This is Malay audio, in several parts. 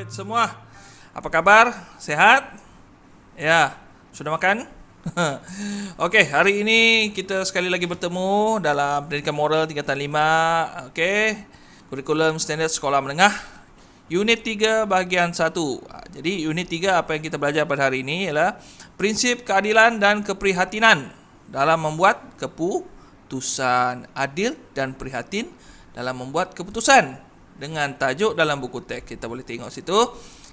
murid semua. Apa kabar? Sehat? Ya, sudah makan? Okey, hari ini kita sekali lagi bertemu dalam Pendidikan Moral tingkatan 5. Okey, kurikulum standard sekolah menengah. Unit 3 bahagian 1. Jadi unit 3 apa yang kita belajar pada hari ini ialah prinsip keadilan dan keprihatinan dalam membuat keputusan, adil dan prihatin dalam membuat keputusan. Dengan tajuk dalam buku teks kita boleh tengok situ,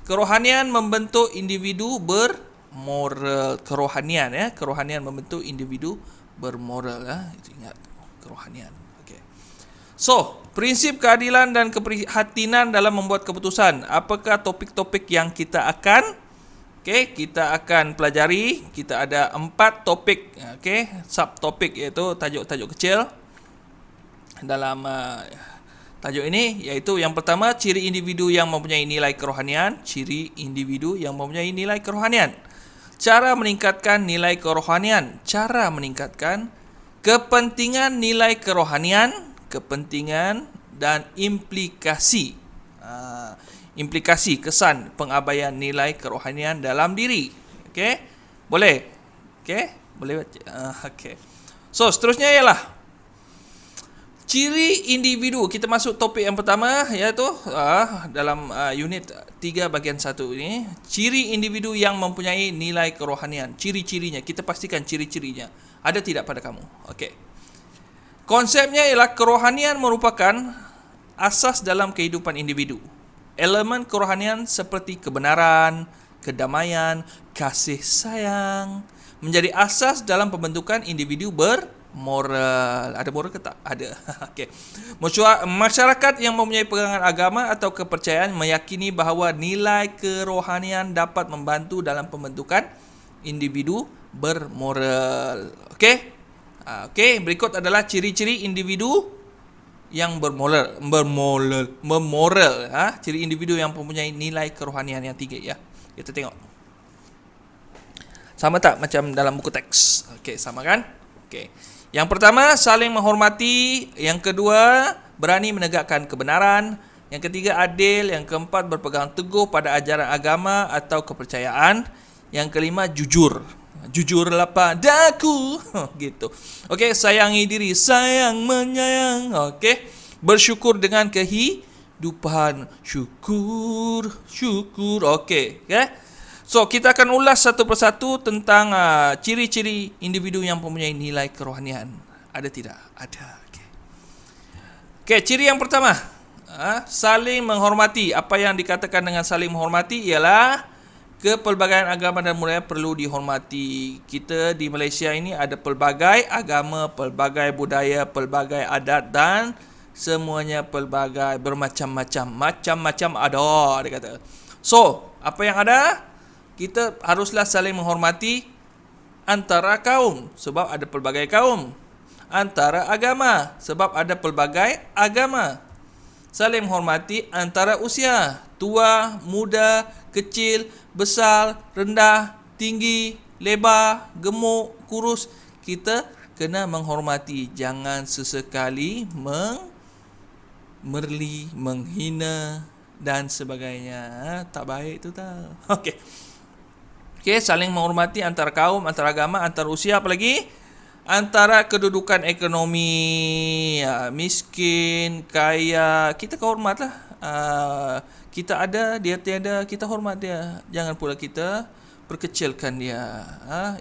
kerohanian membentuk individu bermoral. Kerohanian kerohanian membentuk individu bermoral itu ingat, kerohanian. Okey. So, prinsip keadilan dan keprihatinan dalam membuat keputusan. Apakah topik-topik yang kita akan kita akan pelajari. Kita ada 4 topik, subtopik, iaitu tajuk-tajuk kecil dalam tajuk ini, iaitu yang pertama, ciri individu yang mempunyai nilai kerohanian. Ciri individu yang mempunyai nilai kerohanian. Cara meningkatkan nilai kerohanian. Cara meningkatkan kepentingan nilai kerohanian, kepentingan dan implikasi. Implikasi, kesan pengabaian nilai kerohanian dalam diri. Okey? Boleh? Okey? Boleh baca? Okey. So, seterusnya ialah ciri individu. Kita masuk topik yang pertama, iaitu dalam unit 3 bahagian 1 ini, ciri individu yang mempunyai nilai kerohanian. Ciri-cirinya, kita pastikan ciri-cirinya ada tidak pada kamu. Okey. Konsepnya ialah kerohanian merupakan asas dalam kehidupan individu. Elemen kerohanian seperti kebenaran, kedamaian, kasih sayang menjadi asas dalam pembentukan individu bermoral. Ada moral ke tak? Ada. Okey. Masyarakat yang mempunyai pegangan agama atau kepercayaan meyakini bahawa nilai kerohanian dapat membantu dalam pembentukan individu bermoral. Okey? Okey, berikut adalah ciri-ciri individu yang bermoral. Ciri individu yang mempunyai nilai kerohanian yang tinggi ya. Kita tengok. Sama tak macam dalam buku teks? Okey, sama kan? Okey. Yang pertama, saling menghormati. Yang kedua, berani menegakkan kebenaran. Yang ketiga, adil. Yang keempat, berpegang teguh pada ajaran agama atau kepercayaan. Yang kelima, jujur. Jujurlah padaku. Gitu. Okey, sayangi diri, sayang menyayang. Okey. Bersyukur dengan kehidupan. Syukur. Okey. So, kita akan ulas satu persatu tentang ciri-ciri individu yang mempunyai nilai kerohanian. Ada tidak? Ada. Okey, ciri yang pertama, saling menghormati. Apa yang dikatakan dengan saling menghormati ialah kepelbagaian agama dan budaya perlu dihormati. Kita di Malaysia ini ada pelbagai agama, pelbagai budaya, pelbagai adat dan semuanya pelbagai, bermacam-macam. Macam-macam ada, dia kata. So, apa yang ada? Kita haruslah saling menghormati antara kaum, sebab ada pelbagai kaum. Antara agama, sebab ada pelbagai agama. Saling menghormati antara usia, tua, muda, kecil, besar, rendah, tinggi, lebar, gemuk, kurus. Kita kena menghormati. Jangan sesekali merli, menghina dan sebagainya. Tak baik tu tau. Okey. Saling menghormati antara kaum, antara agama, antara usia, apa lagi? Antara kedudukan ekonomi, miskin, kaya, kita hormatlah. Kita ada, dia tiada, kita hormat dia. Jangan pula kita perkecilkan dia.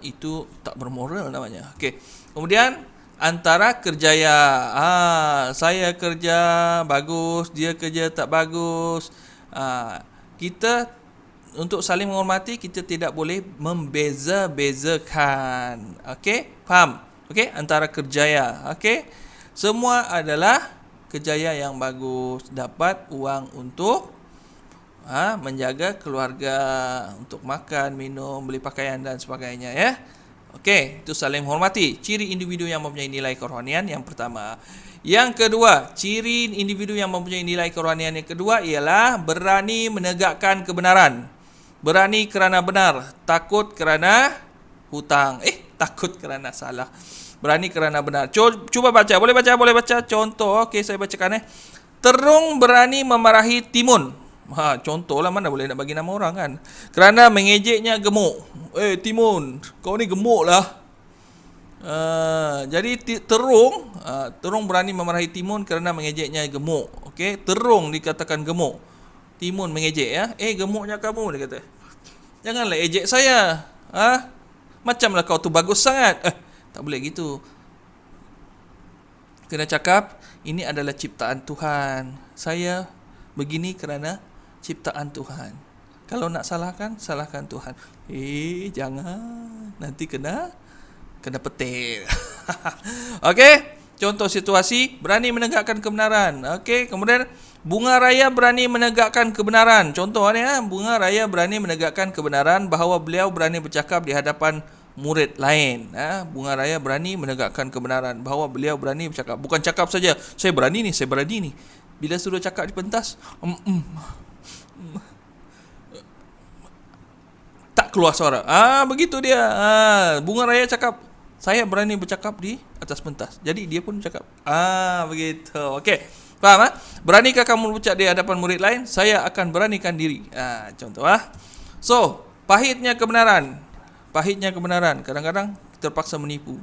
Itu tak bermoral namanya. Okey. Kemudian antara kerjaya, saya kerja bagus, dia kerja tak bagus. Kita untuk saling menghormati, kita tidak boleh membeza-bezakan. Okey? Faham? Okey? Antara kerjaya. Okey? Semua adalah kerjaya yang bagus. Dapat uang untuk menjaga keluarga, untuk makan, minum, beli pakaian dan sebagainya ya. Okey, itu saling menghormati. Ciri individu yang mempunyai nilai kerohanian yang pertama. Yang kedua, ciri individu yang mempunyai nilai kerohanian yang kedua ialah berani menegakkan kebenaran. Berani kerana benar, takut kerana hutang. Takut kerana salah. Berani kerana benar. Cuba baca, boleh baca contoh. Okey, saya bacakan Terung berani memarahi timun. Contohlah, mana boleh nak bagi nama orang kan. Kerana mengejeknya gemuk. Timun, kau ni gemuk lah. Jadi Terung berani memarahi Timun kerana mengejeknya gemuk. Okey, Terung dikatakan gemuk. Timun mengejek ya. Gemuknya kamu, dia kata. Janganlah ejek saya. Macamlah kau tu bagus sangat. Tak boleh gitu. Kena cakap, ini adalah ciptaan Tuhan. Saya begini kerana ciptaan Tuhan. Kalau nak salahkan, salahkan Tuhan. Jangan. Nanti kena petir. Okey, contoh situasi, berani menegakkan kebenaran. Okey, kemudian Bunga Raya berani menegakkan kebenaran. Contoh ni, Bunga Raya berani menegakkan kebenaran bahawa beliau berani bercakap di hadapan murid lain. Bunga Raya berani menegakkan kebenaran bahawa beliau berani bercakap. Bukan cakap saja, saya berani ni. Bila suruh cakap di pentas, tak keluar suara. Begitu dia. Bunga Raya cakap, saya berani bercakap di atas pentas. Jadi dia pun cakap. Begitu. Okey. Faham? Beranikah kamu berucap di hadapan murid lain? Saya akan beranikan diri. Contoh. So, pahitnya kebenaran. Kadang-kadang terpaksa menipu.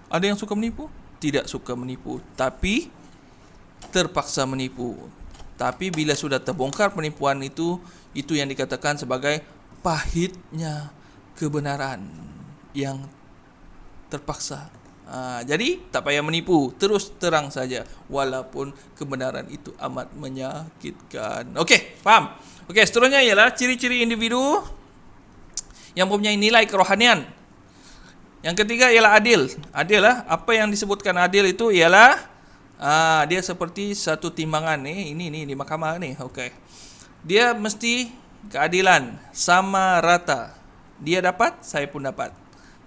Ada yang suka menipu? Tidak suka menipu. Tapi terpaksa menipu. Tapi bila sudah terbongkar penipuan itu yang dikatakan sebagai pahitnya kebenaran yang terpaksa. Jadi tak payah menipu, terus terang saja walaupun kebenaran itu amat menyakitkan. Okey, faham? Okey, seterusnya ialah ciri-ciri individu yang mempunyai nilai kerohanian. Yang ketiga ialah adil. Adil lah, apa yang disebutkan adil itu ialah dia seperti satu timbangan ni, ini di mahkamah ni. Okey. Dia mesti keadilan, sama rata. Dia dapat, saya pun dapat.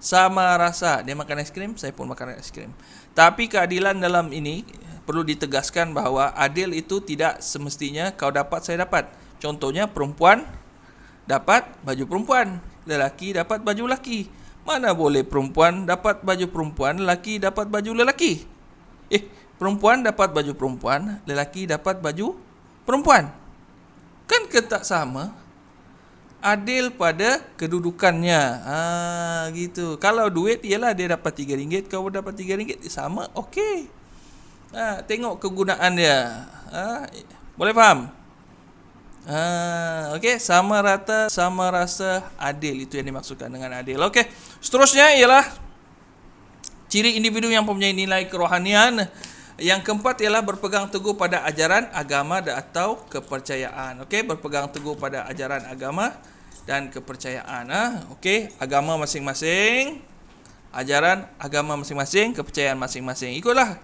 Sama rasa, dia makan aiskrim, saya pun makan aiskrim. Tapi keadilan dalam ini perlu ditegaskan bahawa adil itu tidak semestinya kau dapat, saya dapat. Contohnya, perempuan dapat baju perempuan, lelaki dapat baju lelaki. Mana boleh perempuan dapat baju perempuan, lelaki dapat baju lelaki? Perempuan dapat baju perempuan, lelaki dapat baju perempuan. Kan tak sama? Adil pada kedudukannya. Gitu. Kalau duit ialah dia dapat RM3, kau dapat RM3, sama, okey. Tengok kegunaan dia. Boleh faham? Okey, sama rata, sama rasa, adil, itu yang dimaksudkan dengan adil. Okey. Seterusnya ialah ciri individu yang mempunyai nilai kerohanian. Yang keempat ialah berpegang teguh pada ajaran agama atau kepercayaan. Okey, berpegang teguh pada ajaran agama dan kepercayaan. Okey, agama masing-masing, ajaran agama masing-masing, kepercayaan masing-masing. Ikutlah.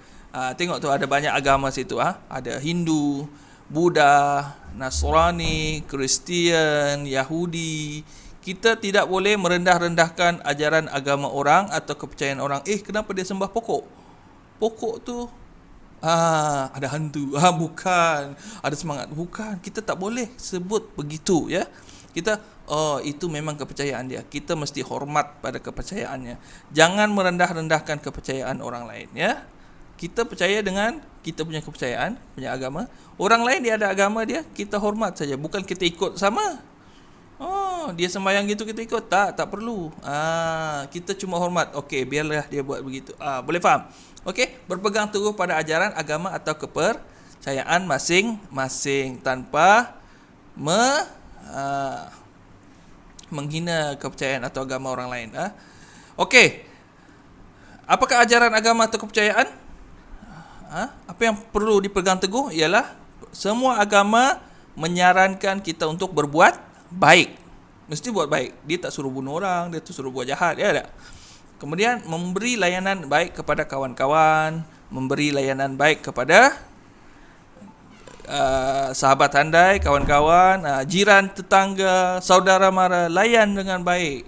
Tengok tu ada banyak agama situ. Ada Hindu, Buddha, Nasrani, Kristian, Yahudi. Kita tidak boleh merendah-rendahkan ajaran agama orang atau kepercayaan orang. Kenapa dia sembah pokok? Pokok tu ada hantu. Bukan. Ada semangat. Bukan. Kita tak boleh sebut begitu, ya. Kita, itu memang kepercayaan dia. Kita mesti hormat pada kepercayaannya. Jangan merendah-rendahkan kepercayaan orang lain, ya. Kita percaya dengan kita punya kepercayaan, punya agama. Orang lain dia ada agama dia, kita hormat saja. Bukan kita ikut sama. Dia sembahyang gitu kita ikut. Tak perlu. Kita cuma hormat. Okey, biarlah dia buat begitu. Boleh faham? Okey, berpegang teguh pada ajaran agama atau kepercayaan masing-masing tanpa menghina kepercayaan atau agama orang lain. Okey. Apakah ajaran agama atau kepercayaan? Apa yang perlu dipegang teguh ialah semua agama menyarankan kita untuk berbuat baik. Mesti buat baik. Dia tak suruh bunuh orang, dia tu suruh buat jahat, ya tak? Kemudian memberi layanan baik kepada kawan-kawan, memberi layanan baik kepada sahabat handai, kawan-kawan, jiran, tetangga, saudara mara, layan dengan baik.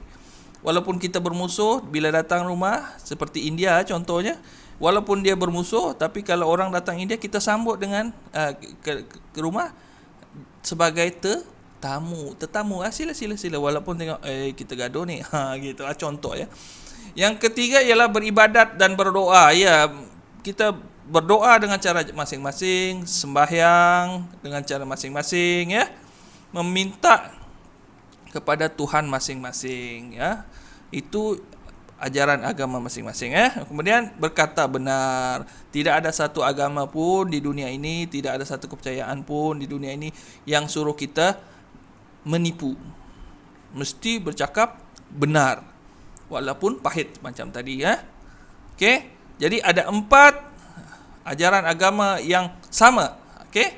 Walaupun kita bermusuh, bila datang rumah, seperti India contohnya, walaupun dia bermusuh, tapi kalau orang datang India, kita sambut dengan ke rumah sebagai tetamu. Sila. Walaupun tengok kita gaduh ni, gitu. Contoh, ya. Yang ketiga ialah beribadat dan berdoa. Ya, kita berdoa dengan cara masing-masing, sembahyang dengan cara masing-masing, ya. meminta kepada Tuhan masing-masing, ya. Itu ajaran agama masing-masing, ya. Kemudian berkata benar. Tidak ada satu agama pun di dunia ini, tidak ada satu kepercayaan pun di dunia ini yang suruh kita menipu. Mesti bercakap benar, walaupun pahit macam tadi, ya. Okey. Jadi ada 4 ajaran agama yang sama. Okey.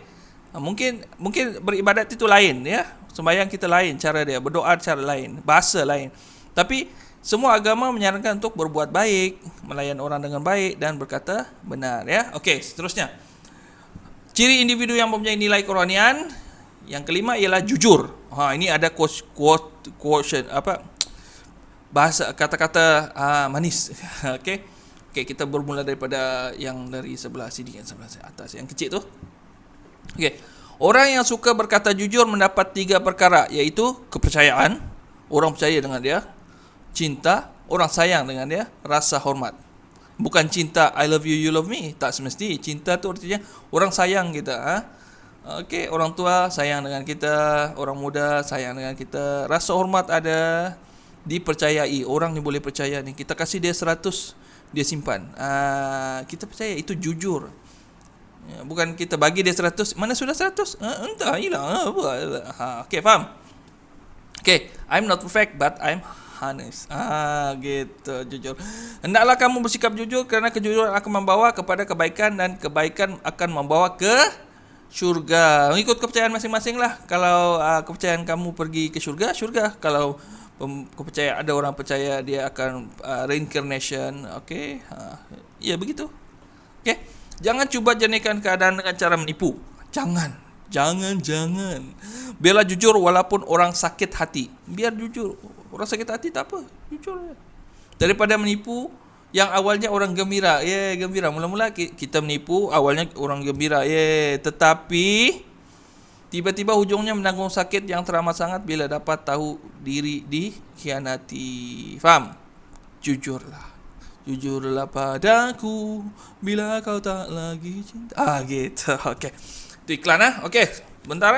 Mungkin beribadat itu lain, ya. Sembahyang kita lain cara dia, berdoa cara lain, bahasa lain. Tapi semua agama menyarankan untuk berbuat baik, melayan orang dengan baik dan berkata benar, ya. Okey, seterusnya. Ciri individu yang mempunyai nilai kerohanian yang kelima ialah jujur. Ini ada quotation bahasa kata-kata manis. Okey. Okey, kita bermula daripada yang dari sebelah sini, yang sebelah atas, yang kecil tu. Okey. Orang yang suka berkata jujur mendapat 3 perkara, iaitu kepercayaan, orang percaya dengan dia; cinta, orang sayang dengan dia; rasa hormat. Bukan cinta I love you, you love me, tak semesti. Cinta tu artinya orang sayang kita. Okey, orang tua sayang dengan kita, orang muda sayang dengan kita. Rasa hormat ada, dipercayai. Orang ni boleh percaya ni. Kita kasih dia 100, dia simpan. Kita percaya, itu jujur. Bukan kita bagi dia 100, mana sudah 100? Entah, hilang. Okey, faham? Okey, I'm not perfect but I'm honest. Gitu, jujur. Hendaklah kamu bersikap jujur kerana kejujuran akan membawa kepada kebaikan dan kebaikan akan membawa ke syurga. Mengikut kepercayaan masing-masing lah. Kalau kepercayaan kamu pergi ke syurga, syurga. Kalau kepercayaan ada orang percaya dia akan reincarnation, okey. Ya begitu. Okey. Jangan cuba jernihkan keadaan dengan cara menipu. Jangan. Biarlah jujur walaupun orang sakit hati. Biar jujur. Orang sakit hati tak apa, jujur. Daripada menipu yang awalnya orang gembira. Gembira. Mula-mula kita menipu, awalnya orang gembira. Tetapi tiba-tiba hujungnya menanggung sakit yang teramat sangat bila dapat tahu diri dikhianati. Faham? Jujurlah padaku bila kau tak lagi cinta. Gitu. Okey. Itu iklan Okey. Bentar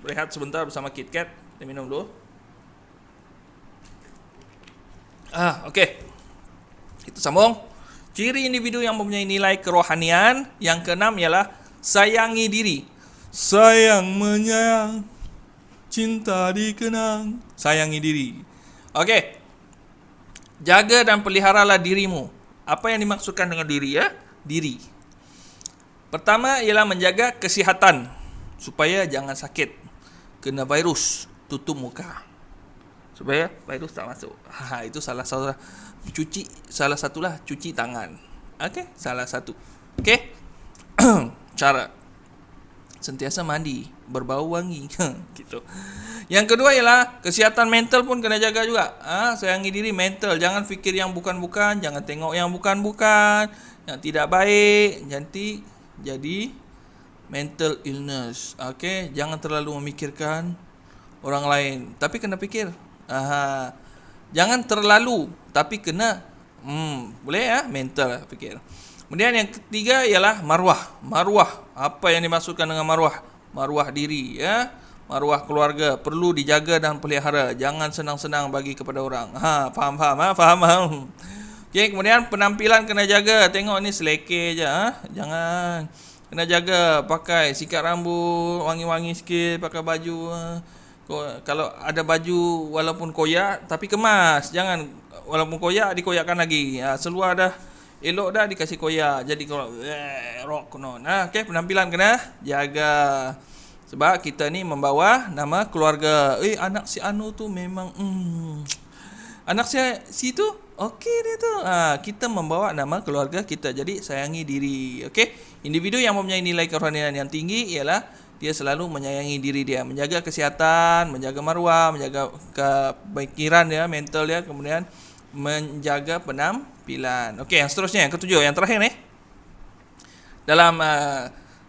rehat sebentar bersama KitKat. Kita minum dulu. Okey. Kita sambung. Ciri individu yang mempunyai nilai kerohanian yang keenam ialah sayangi diri. Sayang menyayang, cinta dikenang. Sayangi diri. Okey. Jaga dan peliharalah dirimu. Apa yang dimaksudkan dengan diri, ya? Diri. Pertama ialah menjaga kesihatan supaya jangan sakit. Kena virus, tutup muka supaya virus tak masuk. Itu salah satulah cuci tangan. Okey, salah satu. Okey. Cara sentiasa mandi, berbau wangi. Gitu. Yang kedua ialah kesihatan mental pun kena jaga juga. Sayangi diri mental. Jangan fikir yang bukan-bukan, jangan tengok yang bukan-bukan, yang tidak baik. Nanti jadi mental illness. Okey, jangan terlalu memikirkan orang lain, tapi kena fikir. Jangan terlalu, tapi kena boleh ya, mental fikir. Kemudian yang ketiga ialah maruah. Apa yang dimaksudkan dengan maruah? Maruah diri, ya. Maruah keluarga perlu dijaga dan pelihara. Jangan senang-senang bagi kepada orang. Faham? Faham. Okey, kemudian penampilan kena jaga. Tengok ni selekeh je, jangan. Kena jaga, pakai sikat rambut, wangi-wangi sikit, pakai baju. Kalau ada baju walaupun koyak tapi kemas. Jangan walaupun koyak dikoyakkan lagi. Seluar dah elok dah dikasih koyak. Jadi kalau rock konon. Okey, penampilan kena jaga. Sebab kita ni membawa nama keluarga. Anak si Anu tu memang anak si tu okey dia tu. Kita membawa nama keluarga kita. Jadi sayangi diri. Okey. Individu yang mempunyai nilai kerohanian yang tinggi ialah dia selalu menyayangi diri dia, menjaga kesihatan, menjaga maruah, menjaga kepikiran dia, mental dia, kemudian menjaga penampilan. Okey, yang seterusnya, yang ketujuh, yang terakhir ni. Dalam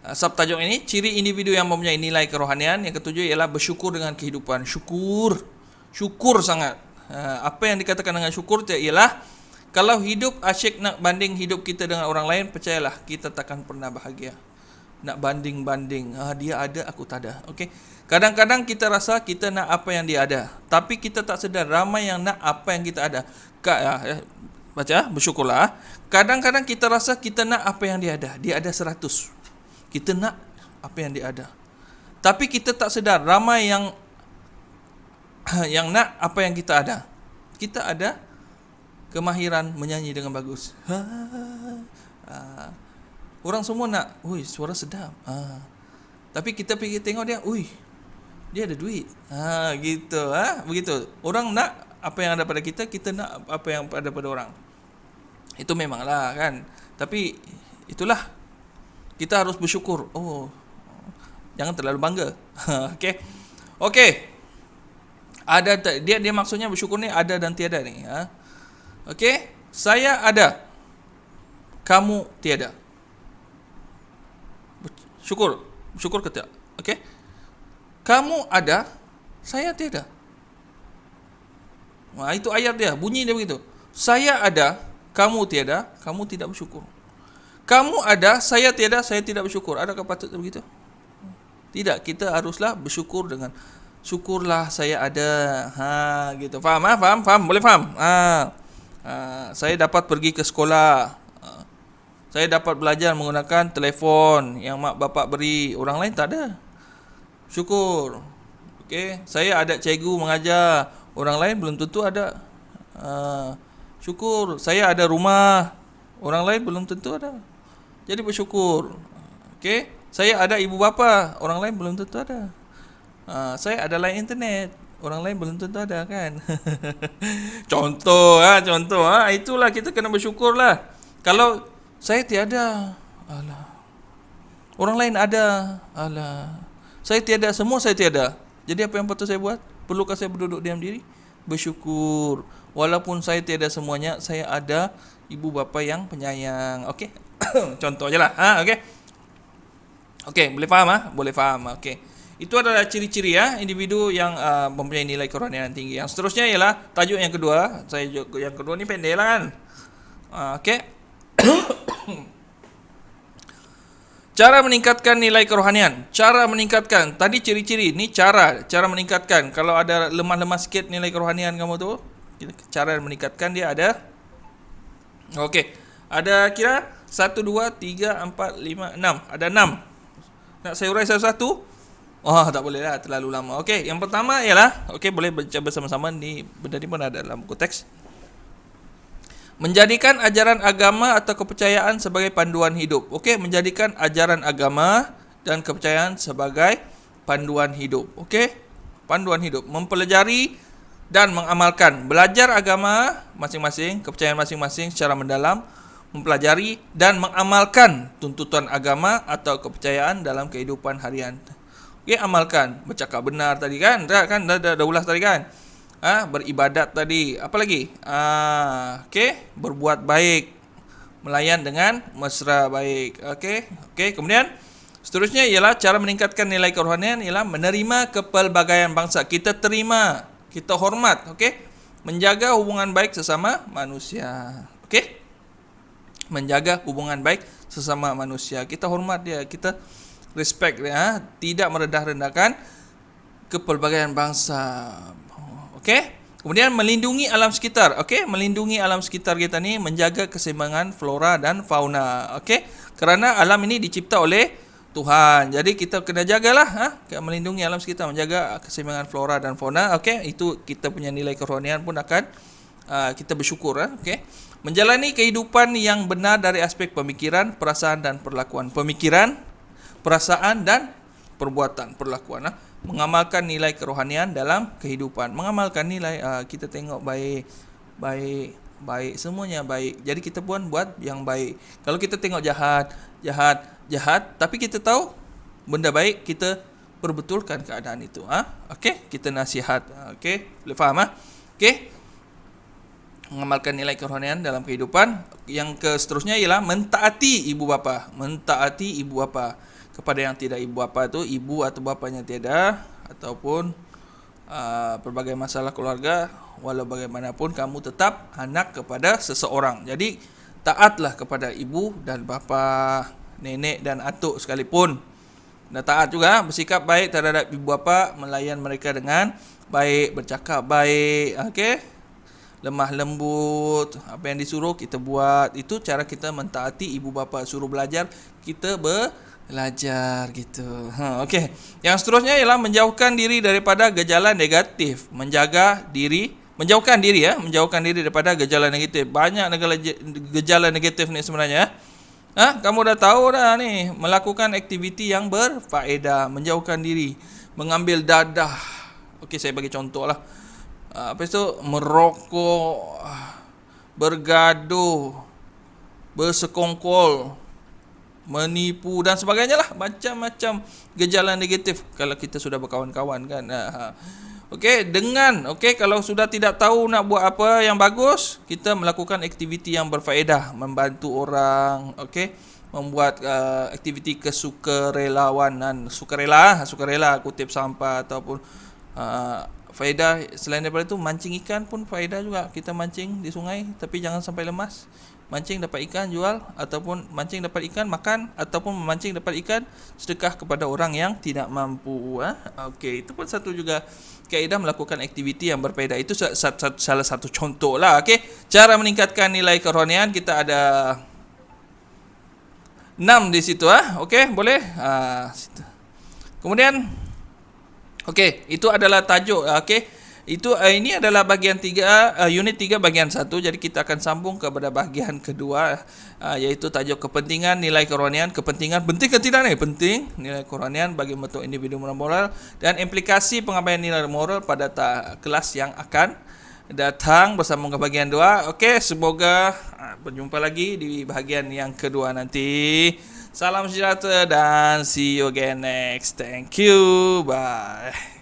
subtajuk ini, ciri individu yang mempunyai nilai kerohanian yang ketujuh ialah bersyukur dengan kehidupan. Syukur sangat. Apa yang dikatakan dengan syukur ialah kalau hidup asyik nak banding hidup kita dengan orang lain, percayalah kita takkan pernah bahagia. nak banding-banding. Dia ada, aku tak ada. Okey. Kadang-kadang kita rasa kita nak apa yang dia ada, tapi kita tak sedar ramai yang nak apa yang kita ada. Baca, bersyukurlah. Kadang-kadang kita rasa kita nak apa yang dia ada. Dia ada 100. Kita nak apa yang dia ada. Tapi kita tak sedar ramai yang nak apa yang kita ada. Kita ada kemahiran menyanyi dengan bagus. Orang semua nak, suara sedap. Tapi kita pergi tengok dia, dia ada duit. Gitu. Begitu. Orang nak apa yang ada pada kita, kita nak apa yang ada pada orang. Itu memanglah kan. Tapi itulah, kita harus bersyukur. Jangan terlalu bangga. Okey. Ada dia maksudnya bersyukur ni ada dan tiada ni. Okey, saya ada, kamu tiada. Syukur ke tidak? Okey. Kamu ada, saya tiada. Itu ayat dia, bunyi dia begitu. Saya ada, kamu tiada, kamu tidak bersyukur. Kamu ada, saya tiada, saya tidak bersyukur. Adakah patut begitu? Tidak, kita haruslah bersyukur dengan syukurlah saya ada. Gitu. Faham? Faham? Boleh faham? Saya dapat pergi ke sekolah. Saya dapat belajar menggunakan telefon yang mak bapak beri. Orang lain tak ada. Syukur. Okey, saya ada cikgu mengajar. Orang lain belum tentu ada. Syukur. Saya ada rumah. Orang lain belum tentu ada. Jadi bersyukur. Okey, saya ada ibu bapa. Orang lain belum tentu ada. Saya ada line internet. Orang lain belum tentu ada kan. Contoh. Itulah kita kena bersyukurlah. Kalau saya tiada, alah. Orang lain ada, alah. Saya tiada, semua saya tiada. Jadi apa yang patut saya buat? Perlukah saya berduduk diam diri? Bersyukur. Walaupun saya tiada semuanya, saya ada ibu bapa yang penyayang. Okey. Contoh ajalah. Okey. Okey, boleh faham Boleh faham. Okey. Itu adalah ciri-ciri individu yang mempunyai nilai kerohanian tinggi. Yang seterusnya ialah tajuk yang kedua. Yang kedua ni pendeklah kan. Okey. Cara meningkatkan nilai kerohanian. Cara meningkatkan. Tadi ciri-ciri, ni cara meningkatkan. Kalau ada lemah-lemah sikit nilai kerohanian kamu tu, cara meningkatkan dia ada. Okey. Ada kira 1 2 3 4 5 6. Ada 6. Nak saya urai satu-satu? Tak boleh lah, terlalu lama. Okey, yang pertama ialah, boleh baca bersama-sama ni, benda ni pun ada dalam buku teks. Menjadikan ajaran agama atau kepercayaan sebagai panduan hidup. Okey, menjadikan ajaran agama dan kepercayaan sebagai panduan hidup. Okey, panduan hidup. Mempelajari dan mengamalkan. Belajar agama masing-masing, kepercayaan masing-masing secara mendalam. Mempelajari dan mengamalkan tuntutan agama atau kepercayaan dalam kehidupan harian. Okey, amalkan. Bercakap benar tadi kan? Dah ulas tadi kan? Beribadat tadi. Apa lagi? Okey, berbuat baik, melayan dengan mesra baik. Okey, kemudian seterusnya ialah cara meningkatkan nilai kerohanian ialah menerima kepelbagaian bangsa. Kita terima, kita hormat, okey? Menjaga hubungan baik sesama manusia. Okey? Menjaga hubungan baik sesama manusia. Kita hormat dia, kita respect dia, tidak merendah-rendahkan kepelbagaian bangsa. Okey? Kemudian melindungi alam sekitar. Okey? Melindungi alam sekitar kita ni, menjaga keseimbangan flora dan fauna. Okey? Kerana alam ini dicipta oleh Tuhan. Jadi kita kena jagalah, melindungi alam sekitar, menjaga keseimbangan flora dan fauna. Okey? Itu kita punya nilai kerohanian pun akan kita bersyukur. Okey? Menjalani kehidupan yang benar dari aspek pemikiran, perasaan dan perlakuan. Pemikiran, perasaan dan perbuatan, perlakuan. Mengamalkan nilai kerohanian dalam kehidupan. Mengamalkan nilai, kita tengok baik, semuanya baik. Jadi kita pun buat yang baik. Kalau kita tengok jahat, tapi kita tahu benda baik, kita perbetulkan keadaan itu. Okey, kita nasihat. Okey, boleh faham? Okey. Mengamalkan nilai kerohanian dalam kehidupan. Yang seterusnya ialah mentaati ibu bapa. Mentaati ibu bapa. Kepada yang tidak ibu bapa tu, ibu atau bapanya tiada, ataupun pelbagai masalah keluarga, walau bagaimanapun kamu tetap anak kepada seseorang. Jadi taatlah kepada ibu dan bapa. nenek dan atuk sekalipun. Dan taat juga, bersikap baik terhadap ibu bapa, melayan mereka dengan baik, bercakap baik, okey. Lemah lembut, apa yang disuruh kita buat. Itu cara kita mentaati ibu bapa. Suruh belajar, kita belajar gitu. Okey. Yang seterusnya ialah menjauhkan diri daripada gejala negatif, menjauhkan diri daripada gejala negatif. Banyak gejala negatif ni sebenarnya. Kamu dah tahu dah ni, melakukan aktiviti yang berfaedah, menjauhkan diri, mengambil dadah. Okey, saya bagi contoh lah. Apa itu? Merokok, bergaduh, bersekongkol, menipu dan sebagainya lah. Macam-macam gejala negatif kalau kita sudah berkawan-kawan kan. Okey, kalau sudah tidak tahu nak buat apa yang bagus, kita melakukan aktiviti yang berfaedah, membantu orang, okey, membuat aktiviti kesukarelawanan, sukarela kutip sampah ataupun faedah. Selain daripada itu, mancing ikan pun faedah juga. Kita mancing di sungai tapi jangan sampai lemas. Mancing dapat ikan jual, ataupun mancing dapat ikan makan, ataupun memancing dapat ikan sedekah kepada orang yang tidak mampu. Okey, itu pun satu juga kaedah melakukan aktiviti yang berfaedah. Itu salah satu contoh lah. Okey, cara meningkatkan nilai kerohanian kita ada 6 di situ. Okey, boleh. Situ. Kemudian okey, itu adalah tajuk. Okey. Ini adalah bahagian 3, unit 3 bahagian 1. Jadi kita akan sambung kepada bahagian kedua, iaitu tajuk kepentingan nilai kerohanian. Kepentingan penting ke tidak ni? Penting nilai kerohanian bagi bentuk individu moral dan implikasi pengabaian nilai moral pada kelas yang akan datang bersama ke bahagian 2. Okey, semoga berjumpa lagi di bahagian yang kedua nanti. Salam sejahtera dan see you again next. Thank you. Bye.